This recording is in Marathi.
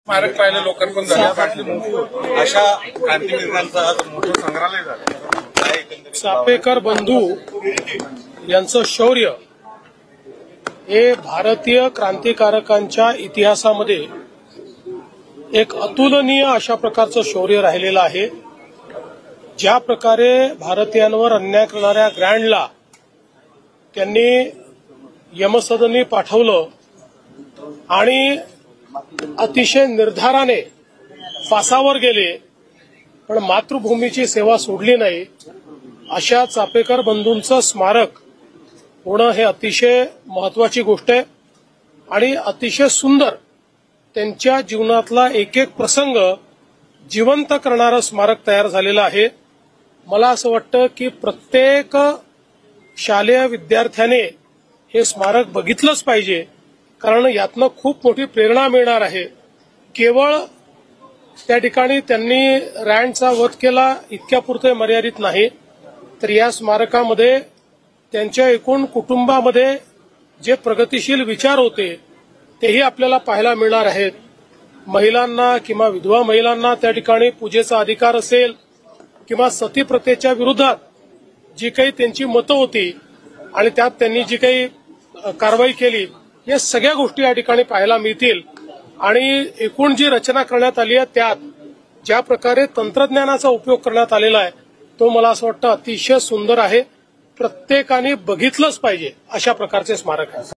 स्मारक पाहिलं लोकांकडून झाल्या पाटली अशा क्रांतीवीरांचा आज मोठं संग्रहालय झालं। चापेकर बंधू यांचं शौर्य हे भारतीय क्रांतिकारकांच्या इतिहासामध्ये एक अतुलनीय अशा प्रकारचं शौर्य राहिलेलं आहे। ज्या प्रकारे भारतीयांवर अन्याय करणाऱ्या ग्रँडला त्यांनी यमसदनी पाठवलं आणि अतिशय निर्धाराने फासावर गेले, पण मातृभूमीची सेवा सोडली नाही। अशा चापेकर बंधूंचं स्मारक होणं हे अतिशय महत्वाची गोष्ट आहे आणि अतिशय सुंदर त्यांच्या जीवनातला एक एक प्रसंग जिवंत करणारं स्मारक तयार झालेलं आहे। मला असं वाटतं की प्रत्येक शालेय विद्यार्थ्याने हे स्मारक बघितलंच पाहिजे, कारण यातनं खूप मोठी प्रेरणा मिळणार आहे। केवळ त्या ठिकाणी त्यांनी रँडचा वध केला इतक्यापुरते मर्यादित नाही, तर या स्मारकामध्ये त्यांच्या एकूण कुटुंबामध्ये जे प्रगतिशील विचार होते तेही आपल्याला पाहायला मिळणार आहेत। महिलांना किंवा विधवा महिलांना त्या ठिकाणी पूजेचा अधिकार असेल किंवा सती प्रथेच्या विरोधात जी काही त्यांची मतं होती आणि त्यात त्यांनी जी काही कारवाई केली, या सगळ्या गोष्टी या ठिकाणी पाहायला मिळतील। आणि एकूण जी रचना करण्यात आली आहे त्यात ज्या प्रकारे तंत्रज्ञानाचा उपयोग करण्यात आलेला आहे तो मला असं वाटतं अतिशय सुंदर आहे। प्रत्येकाने बघितलंच पाहिजे अशा प्रकारचे स्मारक आहे।